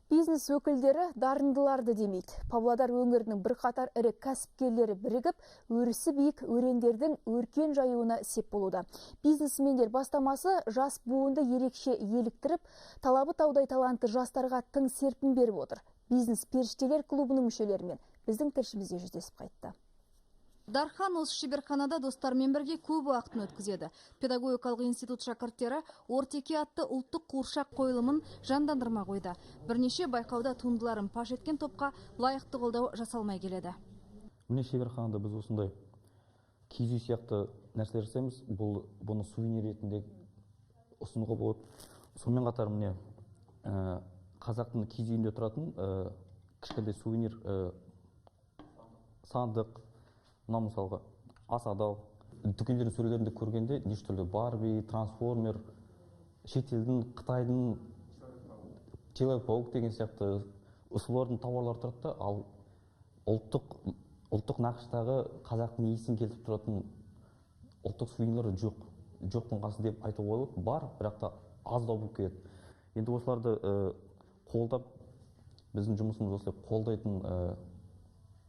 Бизнес өкілдері дарындыларды демейді. Павлодар өңірінің бірқатар ірі кәсіпкерлері бірігіп, өрісі биік өрендердің өркен жаюына сеп болуда. Бизнесмендер бастамасы жас буынды ерекше еліктіріп, талабы таудай талантты жастарға тың серпін беріп отыр. Бизнес періштелер клубының мүшелерімен біздің тілшімізде жүздесіп қайтты. Дархан осы шеберханада достармен бірге көп уақытын өткізеді. Педагогикалық институт шәкірттері Ортеке атты ұлттық қуыршақ қойылымын жандандырма қойды. Бірнеше байқауда туындыларын паш еткен топқа лайықты қолдау жасалмай келеді. Міне шеберханада біз осындай киіз үй сияқты нәрселер жасаймыз. Бұны сувенир ретінде ұсынуға болады. Сонымен қатар міне қазақтың киіз үйінде тұратын кішкентай сувенир сандық. Мына мысалға асадал, дүкендердің сөрелерінде көргенде неше түрлі Барби, Трансформер, шетелдің, Қытайдың Человек-паук деген сияқты осылардың тауарлары тұрады, ал ұлттық нақыштағы қазақтың иісін келтіріп тұратын ұлттық сувенирлер жоқтың қасы деп айтуға болады. Бар, бірақ та аздау болып келеді. Енді осыларды қолдап, біздің жұмысымыз осылай қолдайтын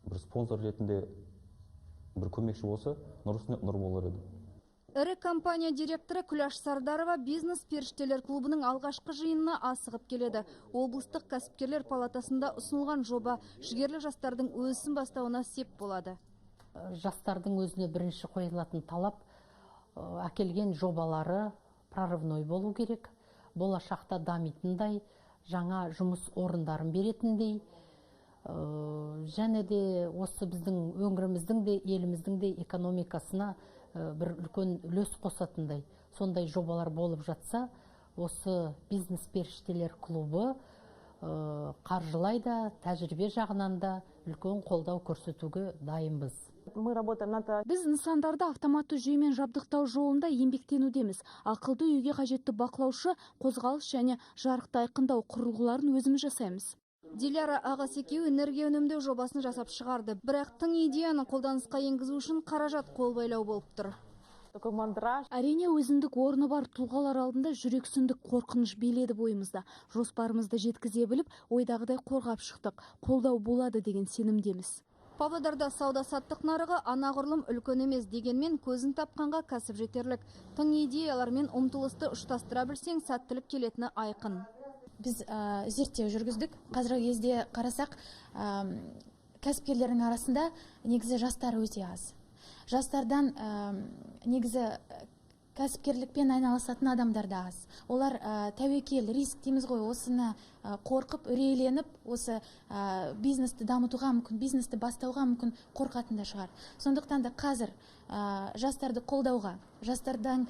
бір спонсор ретінде бір көмекші болса, нұр үстіне нұр болар еді. Ірі компания директоры Күләш Сардарова бизнес періштелер клубының алғашқы жиынына асығып келеді. Облыстық кәсіпкерлер палатасында ұсынылған жоба жігерлі жастардың өсім бастауына сеп болады. Жастардың өзіне бірінші қойылатын талап әкелген жобалары прорывной болу керек. Болашақта дамитындай, жаңа жұмыс орындарын беретіндей, және де осы біздің өңіріміздің де еліміздің де экономикасына бір үлкен үлес қосатындай сондай жобалар болып жатса, осы бизнес періштелер клубы қаржылай да, тәжірибе жағынан да үлкен қолдау көрсетуге дайынбыз. Біз нысандарды автоматты жүйемен жабдықтау жолында еңбектенудеміз. Ақылды үйге қажетті бақылаушы, қозғалыс және жарықты айқындау құрылғыларын өзіміз жасаймыз. Диляра Ағасекеу энергия үнемдеу жобасын жасап шығарды. Бірақ тың идеяны қолданысқа енгізу үшін қаражат қол байлау болып тұр. Әрине өзіндік орны бар тұлғалар алдында жүрексіндік қорқыныш биледі бойымызда. Жоспарымызды жеткізе біліп, ойдағыдай қорғап шықтық. Қолдау болады деген сенімдеміз. Павлодарда сауда-саттық нарығы анағұрлым үлкен емес дегенмен көзін тапқанға кәсіп жетерлік. Тың идеялармен ұмтылысты ұштастыра білсең сәттілік келетіні айқын. Біз зерттеу жүргіздік. Қазіргі кезде қарасақ, кәсіпкерлердің арасында негізі жастар өте аз. Жастардан негізі кәсіпкерлікпен айналысатын адамдар да аз. Олар тәуекел, риск дейміз ғой, осыны қорқып, үрейленіп, осы бизнесті дамытуға мүмкін, бизнесті бастауға мүмкін қорқатын да шығар. Сондықтан да қазір жастарды қолдауға, жастардан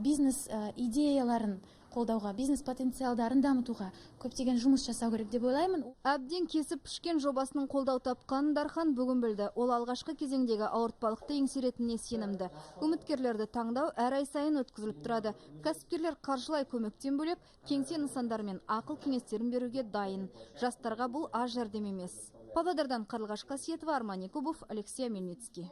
бизнес идеяларын қолдауға, бизнес потенциалдарын дамытуға көптеген жұмыс жасау керек деп ойлаймын. Әбден кесіп пішкен жобасының қолдау тапқанын Дархан бүгін білді. Ол алғашқы кезеңдегі ауыртпалықты еңсеретініне сенімді. Үміткерлерді таңдау әр ай сайын өткізіліп тұрады. Кәсіпкерлер қаржылай көмектен бөлек, кеңсе нысандарымен ақыл кеңестерін беруге дайын. Жастарға бұл аз жәрдем емес. Павлодардан Қарлығаш Қасиетова, Арман Якубов, Алексей Мельницкий.